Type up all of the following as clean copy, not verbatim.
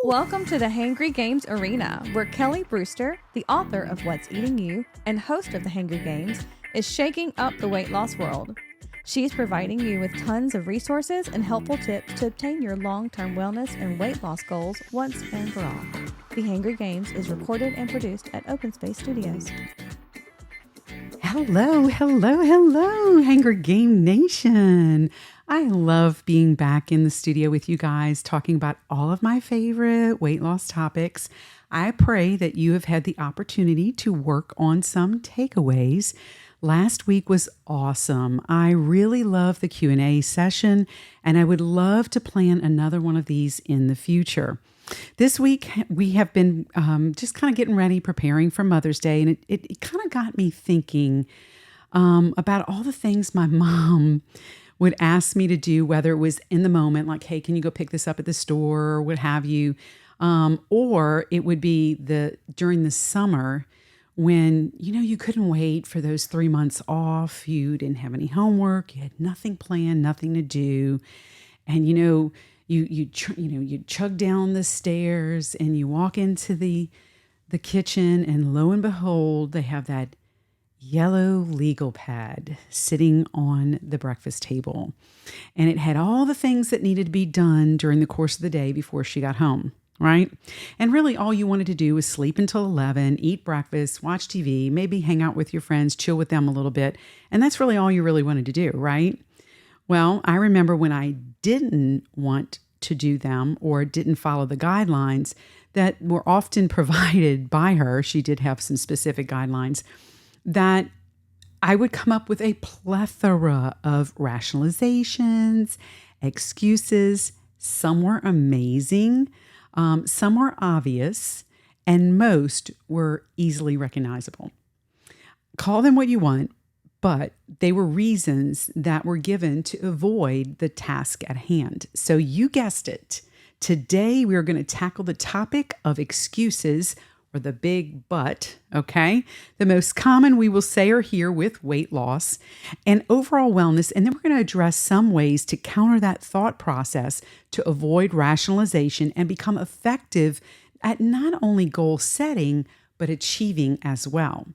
Welcome to the Hangry Games Arena, where Kelly Brewster, the author of What's Eating You and host of the Hangry Games, is shaking up the weight loss world. She's providing you with tons of resources and helpful tips to obtain your long-term wellness and weight loss goals once and for all. The Hangry Games is recorded and produced at Open Space Studios. Hello, Hangry Game Nation. I love being back in the studio with you guys, talking about all of my favorite weight loss topics. I pray that you have had the opportunity to work on some takeaways. Last week was awesome. I really loved the Q&A session, and I would love to plan another one of these in the future. This week, we have been just kind of getting ready, preparing for Mother's Day, and it kind of got me thinking about all the things my mom would ask me to do, whether it was in the moment, like, hey, can you go pick this up at the store or what have you, or it would be during the summer when, you couldn't wait for those 3 months off. You didn't have any homework, you had nothing planned, nothing to do, and you chug down the stairs and you walk into the kitchen, and lo and behold, they have that yellow legal pad sitting on the breakfast table. And it had all the things that needed to be done during the course of the day before she got home, right? And really all you wanted to do was sleep until 11, eat breakfast, watch TV, maybe hang out with your friends, chill with them a little bit. And that's really all you really wanted to do, right? Well, I remember when I didn't want to do them or didn't follow the guidelines that were often provided by her. She did have some specific guidelines that I would come up with a plethora of rationalizations, excuses. Some were amazing, some were obvious, and most were easily recognizable. Call them what you want, but they were reasons that were given to avoid the task at hand. So you guessed it. Today, we are going to tackle the topic of excuses, or the big but, okay? The most common we will say or hear with weight loss and overall wellness. And then we're going to address some ways to counter that thought process to avoid rationalization and become effective at not only goal setting, but achieving as well.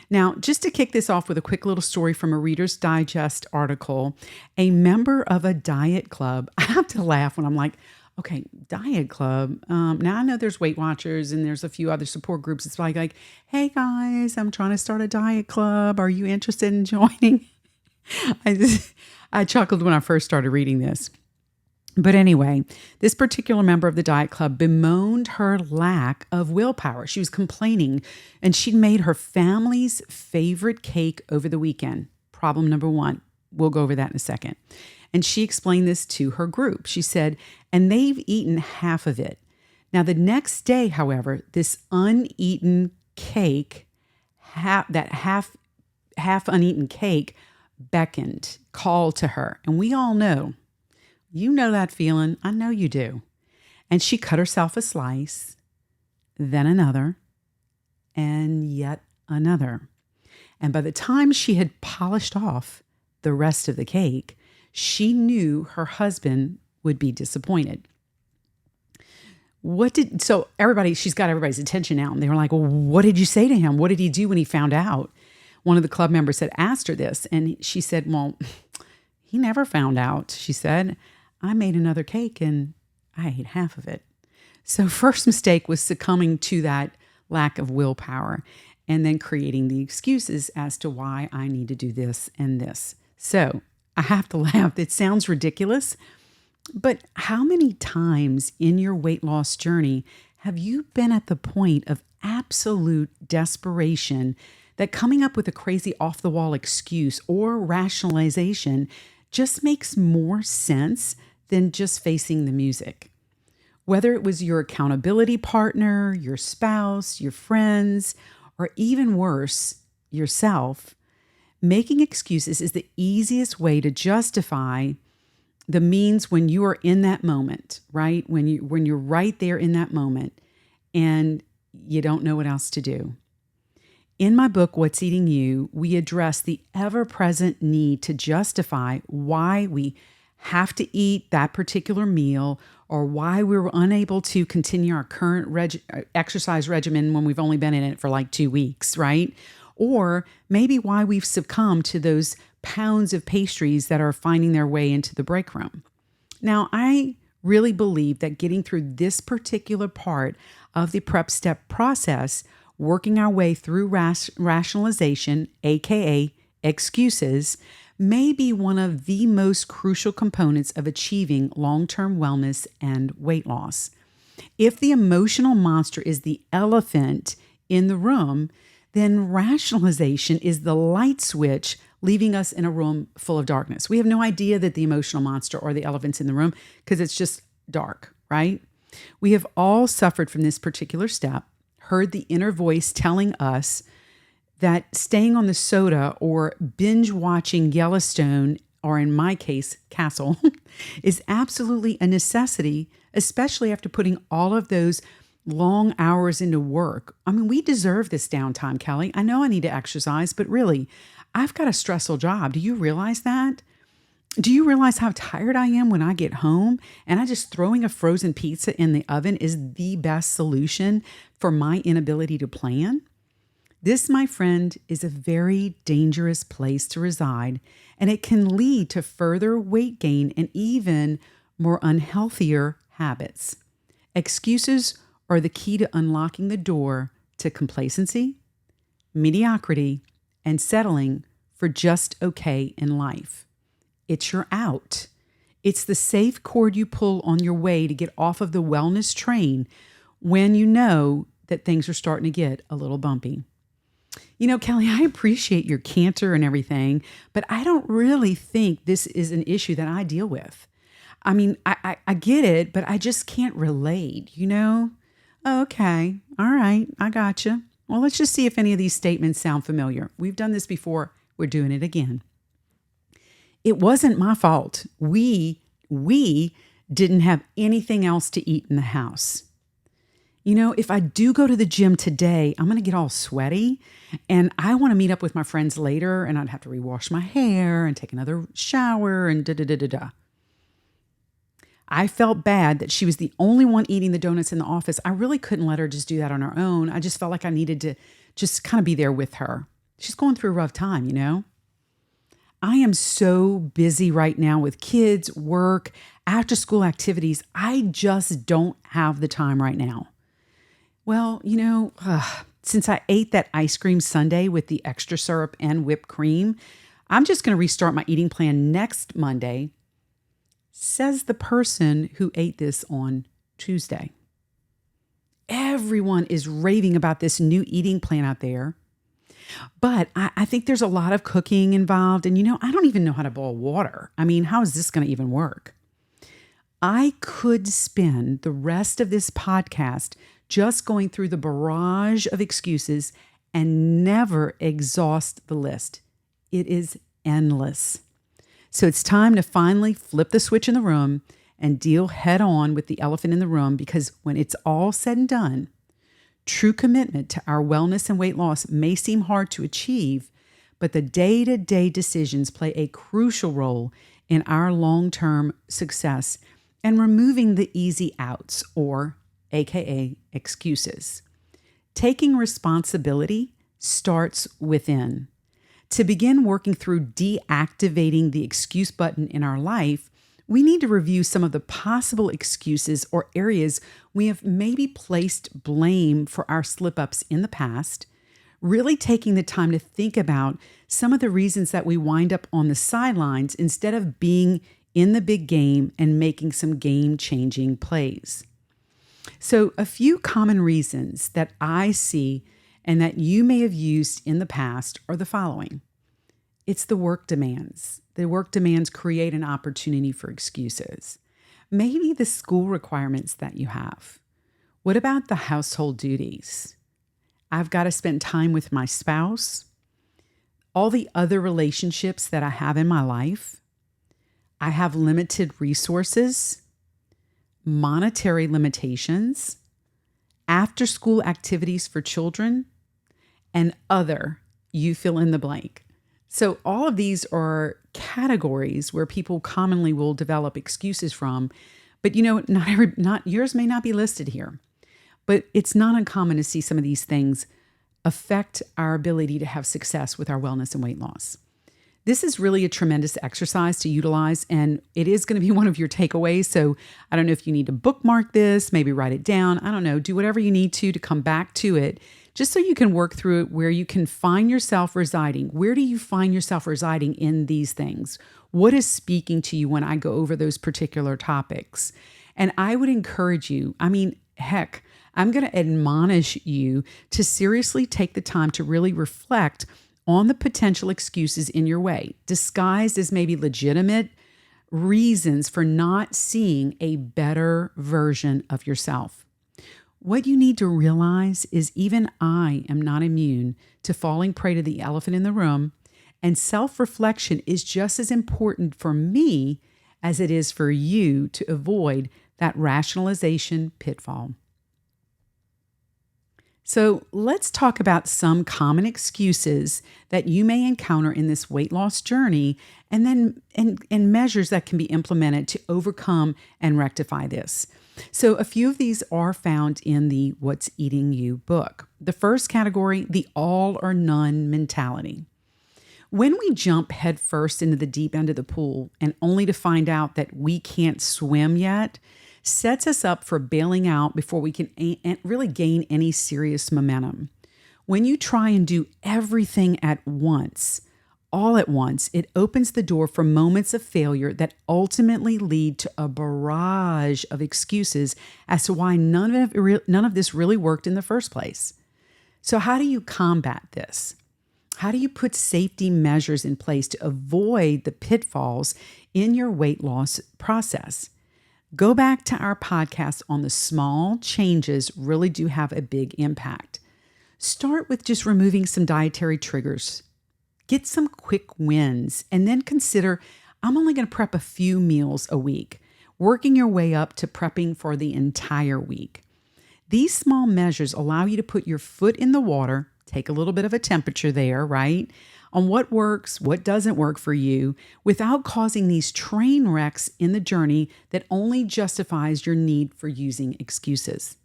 Now, just to kick this off with a quick little story from a Reader's Digest article, a member of a diet club, I have to laugh when I'm like, okay, diet club. Now I know there's Weight Watchers and there's a few other support groups. It's like, hey guys, I'm trying to start a diet club. Are you interested in joining? I chuckled when I first started reading this. But anyway, this particular member of the diet club bemoaned her lack of willpower. She was complaining, and she'd made her family's favorite cake over the weekend. Problem number one. We'll go over that in a second. And she explained this to her group. She said, and they've eaten half of it. Now, the next day, however, this uneaten cake, that half uneaten cake beckoned, called to her. And we all know, you know that feeling. I know you do. And she cut herself a slice, then another, and yet another. And by the time she had polished off the rest of the cake, she knew her husband would be disappointed. So she's got everybody's attention now. And they were like, well, what did you say to him? What did he do when he found out? One of the club members had asked her this, and she said, well, he never found out. She said, I made another cake and I ate half of it. So first mistake was succumbing to that lack of willpower and then creating the excuses as to why I need to do this and this. So I have to laugh. It sounds ridiculous, but how many times in your weight loss journey have you been at the point of absolute desperation that coming up with a crazy off-the-wall excuse or rationalization just makes more sense than just facing the music? Whether it was your accountability partner, your spouse, your friends, or even worse, yourself, making excuses is the easiest way to justify the means when you are in that moment, right? When you're right there in that moment and you don't know what else to do. In my book, What's Eating You, we address the ever-present need to justify why we have to eat that particular meal, or why we were unable to continue our current exercise regimen when we've only been in it for like 2 weeks, right? Or maybe why we've succumbed to those pounds of pastries that are finding their way into the break room. Now, I really believe that getting through this particular part of the prep step process, working our way through rationalization, aka excuses, may be one of the most crucial components of achieving long-term wellness and weight loss. If the emotional monster is the elephant in the room, then rationalization is the light switch, leaving us in a room full of darkness. We have no idea that the emotional monster or the elephant's in the room because it's just dark, right? We have all suffered from this particular step, heard the inner voice telling us that staying on the soda or binge watching Yellowstone, or in my case, Castle, is absolutely a necessity, especially after putting all of those long hours into work. I mean, we deserve this downtime, Kelly. I know I need to exercise, but really, I've got a stressful job. Do you realize that? Do you realize how tired I am when I get home and I just throwing a frozen pizza in the oven is the best solution for my inability to plan? This, my friend, is a very dangerous place to reside, and it can lead to further weight gain and even more unhealthier habits. Excuses are the key to unlocking the door to complacency, mediocrity, and settling for just okay in life. It's your out. It's the safe cord you pull on your way to get off of the wellness train when you know that things are starting to get a little bumpy. You know, Kelly, I appreciate your candor and everything, but I don't really think this is an issue that I deal with. I mean, I get it, but I just can't relate, you know? Okay, all right, I gotcha. Well, let's just see if any of these statements sound familiar. We've done this before. We're doing it again. It wasn't my fault. We didn't have anything else to eat in the house. You know, if I do go to the gym today, I'm going to get all sweaty and I want to meet up with my friends later and I'd have to rewash my hair and take another shower and da-da-da-da-da. I felt bad that she was the only one eating the donuts in the office. I really couldn't let her just do that on her own. I just felt like I needed to just kind of be there with her. She's going through a rough time, you know? I am so busy right now with kids, work, after school activities. I just don't have the time right now. Well, you know, since I ate that ice cream sundae with the extra syrup and whipped cream, I'm just going to restart my eating plan next Monday, says the person who ate this on Tuesday. Everyone is raving about this new eating plan out there. But I think there's a lot of cooking involved. And, you know, I don't even know how to boil water. I mean, how is this going to even work? I could spend the rest of this podcast just going through the barrage of excuses and never exhaust the list. It is endless. So it's time to finally flip the switch in the room and deal head on with the elephant in the room, because when it's all said and done, true commitment to our wellness and weight loss may seem hard to achieve, but the day-to-day decisions play a crucial role in our long-term success and removing the easy outs, or AKA excuses. Taking responsibility starts within. To begin working through deactivating the excuse button in our life, we need to review some of the possible excuses or areas we have maybe placed blame for our slip-ups in the past, really taking the time to think about some of the reasons that we wind up on the sidelines instead of being in the big game and making some game-changing plays. So a few common reasons that I see and that you may have used in the past are the following. It's the work demands. The work demands create an opportunity for excuses. Maybe the school requirements that you have. What about the household duties? I've got to spend time with my spouse. All the other relationships that I have in my life. I have limited resources, monetary limitations, after-school activities for children, and other, you fill in the blank. So all of these are categories where people commonly will develop excuses from, but not yours may not be listed here. But it's not uncommon to see some of these things affect our ability to have success with our wellness and weight loss. This is really a tremendous exercise to utilize, and it is going to be one of your takeaways. So I don't know if you need to bookmark this, maybe write it down. I don't know, do whatever you need to come back to it, just so you can work through it where you can find yourself residing. Where do you find yourself residing in these things? What is speaking to you when I go over those particular topics? And I would encourage you, heck, I'm going to admonish you to seriously take the time to really reflect on the potential excuses in your way, disguised as maybe legitimate reasons for not seeing a better version of yourself. What you need to realize is even I am not immune to falling prey to the elephant in the room, and self-reflection is just as important for me as it is for you to avoid that rationalization pitfall. So let's talk about some common excuses that you may encounter in this weight loss journey, and then and measures that can be implemented to overcome and rectify this. So a few of these are found in the What's Eating You book. The first category, the all or none mentality. When we jump headfirst into the deep end of the pool and only to find out that we can't swim yet, sets us up for bailing out before we can really gain any serious momentum. When you try and do everything at once, all at once, it opens the door for moments of failure that ultimately lead to a barrage of excuses as to why none of this really worked in the first place. So how do you combat this? How do you put safety measures in place to avoid the pitfalls in your weight loss process? Go back to our podcast on the small changes really do have a big impact. Start with just removing some dietary triggers. Get some quick wins, and then consider, I'm only going to prep a few meals a week, working your way up to prepping for the entire week. These small measures allow you to put your foot in the water, take a little bit of a temperature there, right? On what works, what doesn't work for you, without causing these train wrecks in the journey that only justifies your need for using excuses.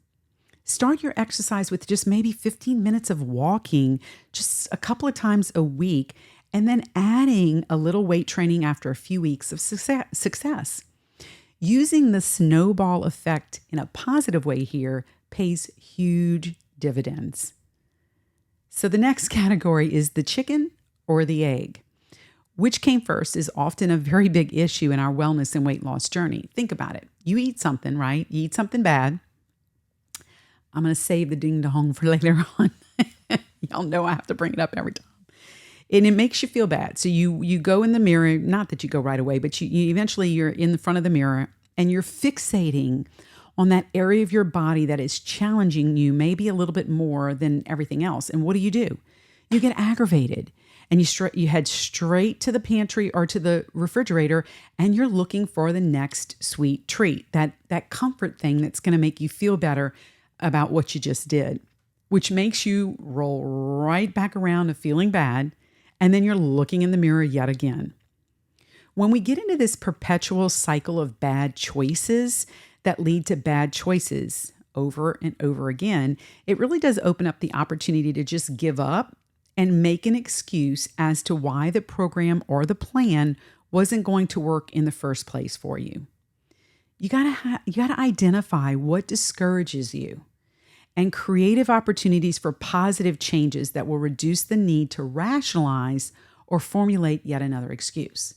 Start your exercise with just maybe 15 minutes of walking just a couple of times a week, and then adding a little weight training after a few weeks of success. Using the snowball effect in a positive way here pays huge dividends. So the next category is the chicken or the egg. Which came first is often a very big issue in our wellness and weight loss journey. Think about it. You eat something, right? You eat something bad. I'm going to save the ding dong for later on. Y'all know I have to bring it up every time. And it makes you feel bad. So you go in the mirror, not that you go right away, but you eventually you're in the front of the mirror and you're fixating on that area of your body that is challenging you maybe a little bit more than everything else. And what do? You get aggravated. And you head straight to the pantry or to the refrigerator, and you're looking for the next sweet treat, that comfort thing that's going to make you feel better about what you just did, which makes you roll right back around to feeling bad, and then you're looking in the mirror yet again. When we get into this perpetual cycle of bad choices that lead to bad choices over and over again, it really does open up the opportunity to just give up and make an excuse as to why the program or the plan wasn't going to work in the first place for you. You gotta identify what discourages you and creative opportunities for positive changes that will reduce the need to rationalize or formulate yet another excuse.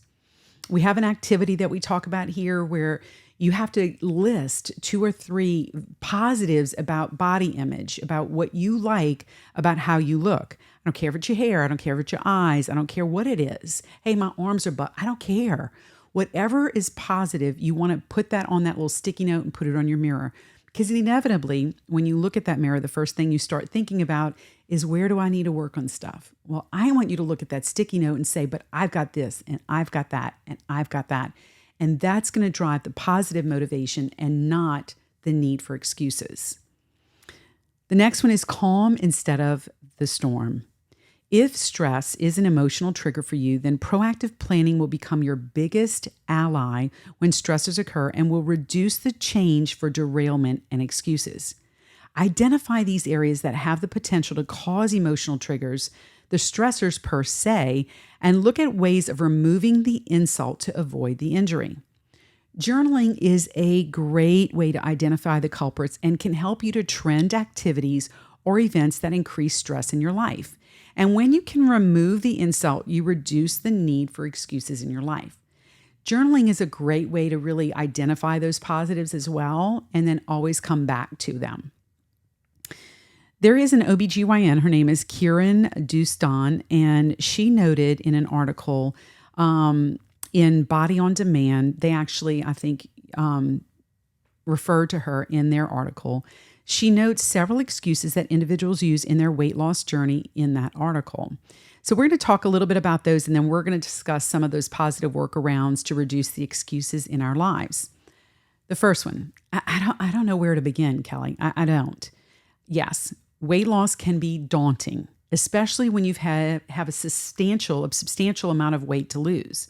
We have an activity that we talk about here where you have to list 2 or 3 positives about body image, about what you like, about how you look. I don't care if it's your hair. I don't care if it's your eyes. I don't care what it is. Hey, my arms are butt. I don't care. Whatever is positive, you want to put that on that little sticky note and put it on your mirror. Because inevitably, when you look at that mirror, the first thing you start thinking about is, where do I need to work on stuff? Well, I want you to look at that sticky note and say, but I've got this, and I've got that, and I've got that. And that's going to drive the positive motivation and not the need for excuses. The next one is calm instead of the storm. If stress is an emotional trigger for you, then proactive planning will become your biggest ally when stressors occur and will reduce the change for derailment and excuses. Identify these areas that have the potential to cause emotional triggers, the stressors per se, and look at ways of removing the insult to avoid the injury. Journaling is a great way to identify the culprits and can help you to trend activities or events that increase stress in your life. And when you can remove the insult, you reduce the need for excuses in your life. Journaling is a great way to really identify those positives as well, and then always come back to them. There is an OBGYN, her name is Kieran Duston, and she noted in an article in Body on Demand, they actually, I think, referred to her in their article. She notes several excuses that individuals use in their weight loss journey in that article. So we're going to talk a little bit about those, and then we're going to discuss some of those positive workarounds to reduce the excuses in our lives. The first one, I don't know where to begin, Kelly. I don't. Yes, weight loss can be daunting, especially when you've have a substantial amount of weight to lose.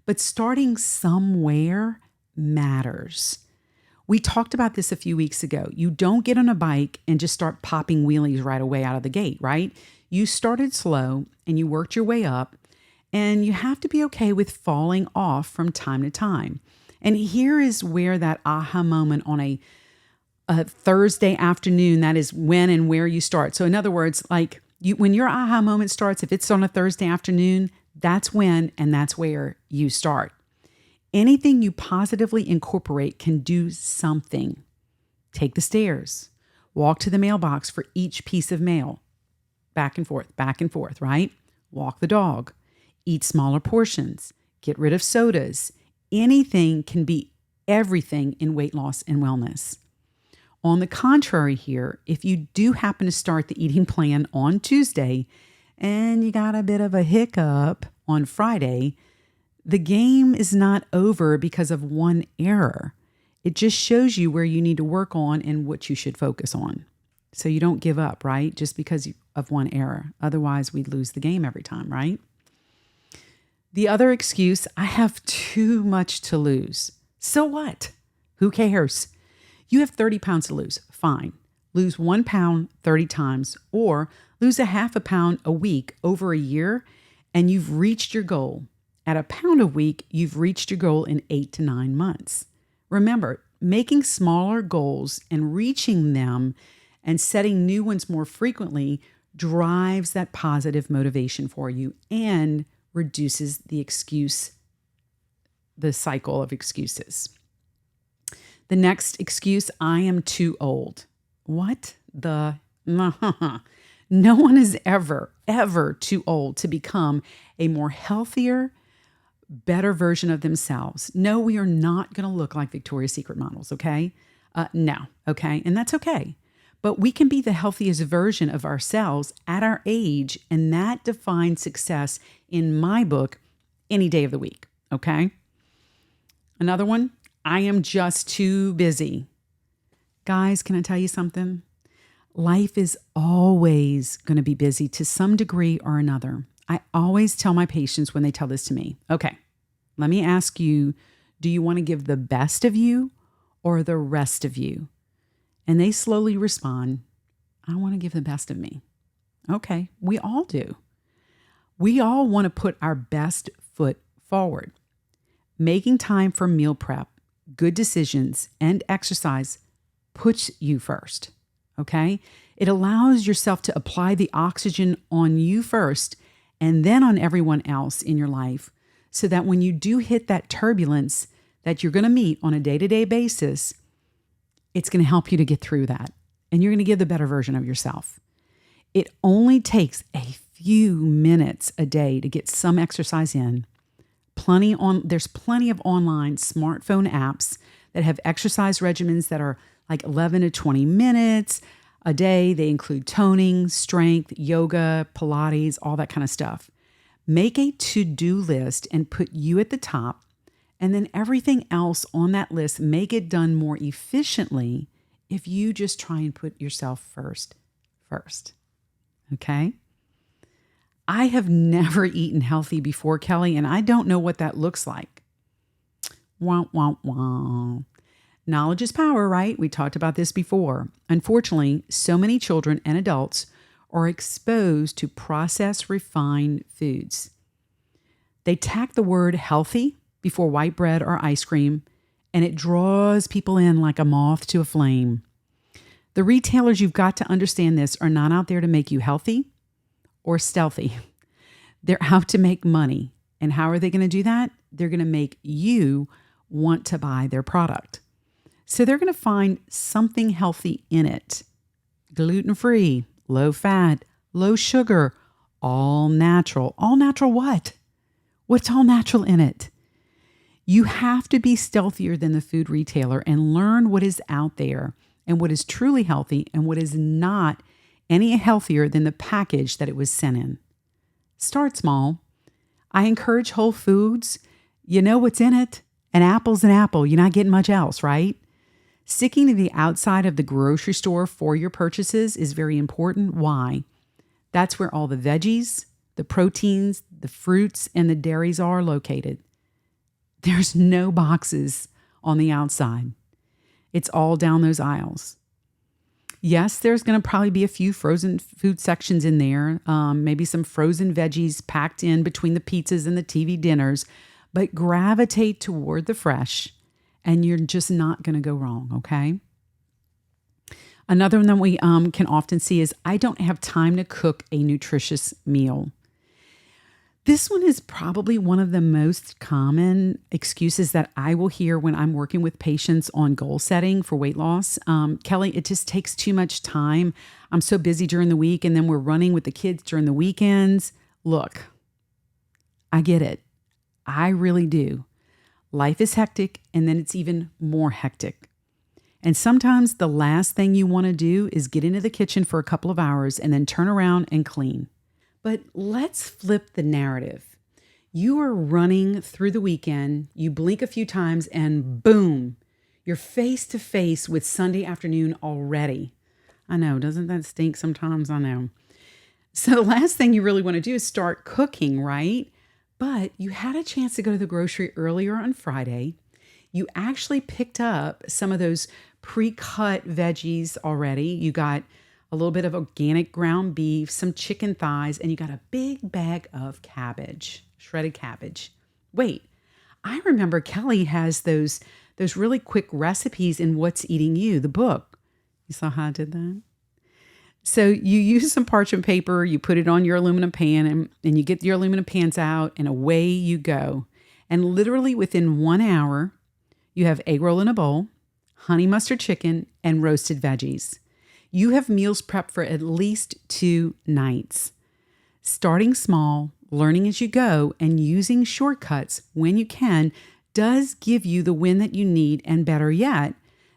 But starting somewhere matters. We talked about this a few weeks ago. You don't get on a bike and just start popping wheelies right away out of the gate, right? You started slow and you worked your way up, and you have to be okay with falling off from time to time. And here is where that aha moment on a Thursday afternoon, that is when and where you start. So in other words, like when your aha moment starts, if it's on a Thursday afternoon, that's when and that's where you start. Anything you positively incorporate can do something. Take the stairs, walk to the mailbox for each piece of mail, back and forth, right? Walk the dog, eat smaller portions, get rid of sodas. Anything can be everything in weight loss and wellness. On the contrary here, if you do happen to start the eating plan on Tuesday and you got a bit of a hiccup on Friday, the game is not over because of one error. It just shows you where you need to work on and what you should focus on. So you don't give up, right? Just because of one error. Otherwise, we'd lose the game every time, right? The other excuse, I have too much to lose. So what? Who cares? You have 30 pounds to lose. Fine. Lose 1 pound 30 times, or lose a half a pound a week over a year, and you've reached your goal. At a pound a week, you've reached your goal in 8 to 9 months. Remember, making smaller goals and reaching them and setting new ones more frequently drives that positive motivation for you and reduces the cycle of excuses. The next excuse, I am too old. What the? No one is ever too old to become a more healthier, better version of themselves. No, we are not going to look like Victoria's Secret models, okay? No, okay? And that's okay. But we can be the healthiest version of ourselves at our age, and that defines success in my book any day of the week, okay? Another one, I am just too busy. Guys, can I tell you something? Life is always going to be busy to some degree or another. I always tell my patients when they tell this to me, okay, let me ask you, do you want to give the best of you or the rest of you? And they slowly respond, I want to give the best of me. Okay, we all do. We all want to put our best foot forward. Making time for meal prep, good decisions, and exercise puts you first, okay? It allows yourself to apply the oxygen on you first and then on everyone else in your life, so that when you do hit that turbulence that you're going to meet on a day-to-day basis, it's going to help you to get through that, and you're going to give the better version of yourself. It only takes a few minutes a day to get some exercise in. There's plenty of online smartphone apps that have exercise regimens that are like 11 to 20 minutes a day. They include toning, strength, yoga, Pilates, all that kind of stuff. Make a to-do list and put you at the top, and then everything else on that list may get done more efficiently if you just try and put yourself first. Okay? I have never eaten healthy before, Kelly, and I don't know what that looks like. Wah, wah, wah. Knowledge is power, right? We talked about this before. Unfortunately, so many children and adults are exposed to processed, refined foods. They tack the word healthy before white bread or ice cream, and it draws people in like a moth to a flame. The retailers, you've got to understand this, are not out there to make you healthy or stealthy. They're out to make money. And how are they going to do that? They're going to make you want to buy their product. So they're going to find something healthy in it. Gluten-free, low fat, low sugar, all natural. All natural what? What's all natural in it? You have to be stealthier than the food retailer and learn what is out there and what is truly healthy and what is not any healthier than the package that it was sent in. Start small. I encourage Whole Foods. You know what's in it. An apple's an apple. You're not getting much else, right? Sticking to the outside of the grocery store for your purchases is very important. Why? That's where all the veggies, the proteins, the fruits, and the dairies are located. There's no boxes on the outside. It's all down those aisles. Yes, there's going to probably be a few frozen food sections in there, maybe some frozen veggies packed in between the pizzas and the TV dinners, but gravitate toward the fresh and you're just not going to go wrong, okay? Another one that we can often see is, I don't have time to cook a nutritious meal. This one is probably one of the most common excuses that I will hear when I'm working with patients on goal setting for weight loss. Kelly, it just takes too much time. I'm so busy during the week, and then we're running with the kids during the weekends. Look, I get it. I really do. Life is hectic, and then it's even more hectic. And sometimes the last thing you want to do is get into the kitchen for a couple of hours and then turn around and clean. But let's flip the narrative. You are running through the weekend, you blink a few times, and boom, you're face to face with Sunday afternoon already. I know, doesn't that stink sometimes? I know. So the last thing you really want to do is start cooking, right? But you had a chance to go to the grocery earlier on Friday. You actually picked up some of those pre-cut veggies already. You got a little bit of organic ground beef, some chicken thighs, and you got a big bag of cabbage, shredded cabbage. Wait, I remember Kelly has those really quick recipes in What's Eating You, the book. You saw how I did that? So you use some parchment paper, you put it on your aluminum pan, and you get your aluminum pans out, and away you go. And literally within 1 hour, you have egg roll in a bowl, honey mustard chicken, and roasted veggies. You have meals prepped for at least 2 nights. Starting small, learning as you go, and using shortcuts when you can does give you the win that you need, and better yet,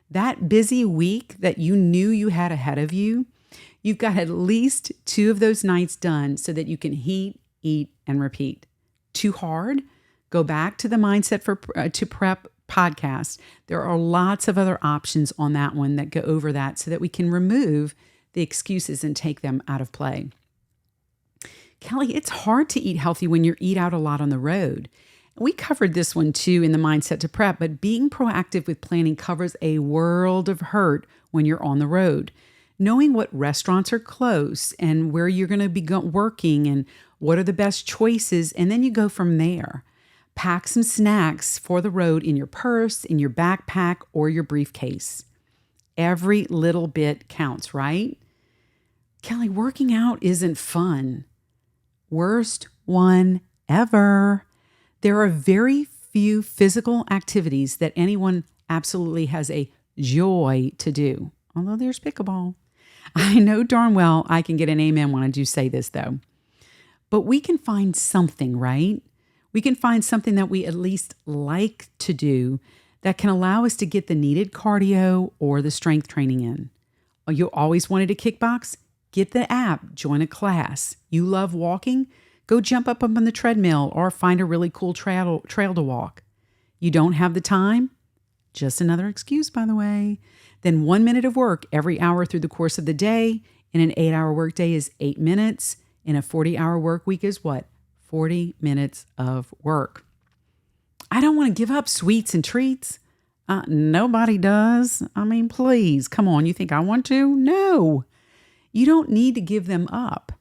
that busy week that you knew you had ahead of you, you've got at least 2 of those nights done so that you can heat, eat, and repeat. Too hard? Go back to the Mindset to Prep podcast. There are lots of other options on that one that go over that so that we can remove the excuses and take them out of play. Kelly, it's hard to eat healthy when you eat out a lot on the road. We covered this one too in the Mindset to Prep, but being proactive with planning covers a world of hurt when you're on the road. Knowing what restaurants are close and where you're going to be working and what are the best choices, and then you go from there. Pack some snacks for the road in your purse, in your backpack, or your briefcase. Every little bit counts, right? Kelly, working out isn't fun. Worst one ever. There are very few physical activities that anyone absolutely has a joy to do, although there's pickleball. I know darn well I can get an amen when I do say this, though. But we can find something, right? We can find something that we at least like to do that can allow us to get the needed cardio or the strength training in. You always wanted to kickbox? Get the app, join a class. You love walking? Go jump up on the treadmill or find a really cool trail to walk. You don't have the time? Just another excuse, by the way. Then 1 minute of work every hour through the course of the day. In an 8-hour workday is 8 minutes. in a 40-hour work week is what? 40 minutes of work. I don't want to give up sweets and treats. Nobody does. I mean, please, come on. You think I want to? No. You don't need to give them up.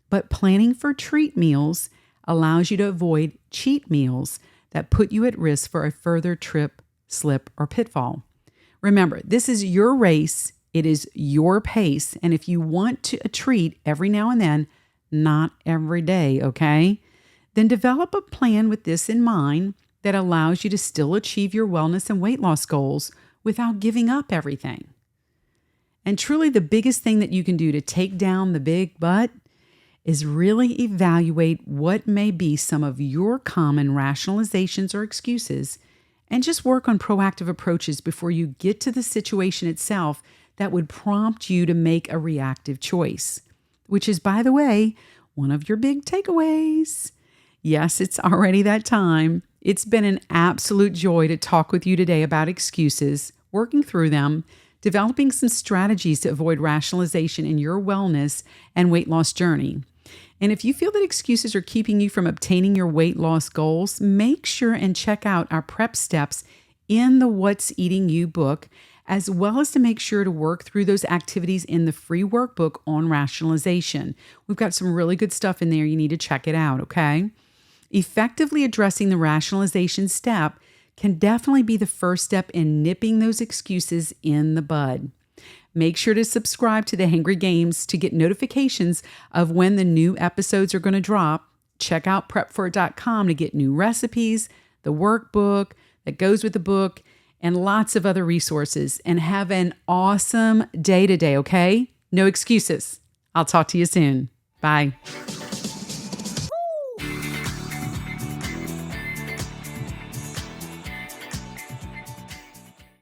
But planning for treat meals allows you to avoid cheat meals that put you at risk for a further trip, slip, or pitfall. Remember, this is your race. It is your pace. And if you want a treat every now and then, not every day, okay? Then develop a plan with this in mind that allows you to still achieve your wellness and weight loss goals without giving up everything. And truly the biggest thing that you can do to take down the big but is really evaluate what may be some of your common rationalizations or excuses and just work on proactive approaches before you get to the situation itself that would prompt you to make a reactive choice, which is, by the way, one of your big takeaways. Yes, it's already that time. It's been an absolute joy to talk with you today about excuses, working through them, developing some strategies to avoid rationalization in your wellness and weight loss journey. And if you feel that excuses are keeping you from obtaining your weight loss goals, make sure and check out our prep steps in the What's Eating You book, as well as to make sure to work through those activities in the free workbook on rationalization. We've got some really good stuff in there. You need to check it out, okay? Effectively addressing the rationalization step can definitely be the first step in nipping those excuses in the bud. Make sure to subscribe to the Hangry Games to get notifications of when the new episodes are going to drop. Check out prepforit.com to get new recipes, the workbook that goes with the book, and lots of other resources. And have an awesome day today, okay? No excuses. I'll talk to you soon. Bye.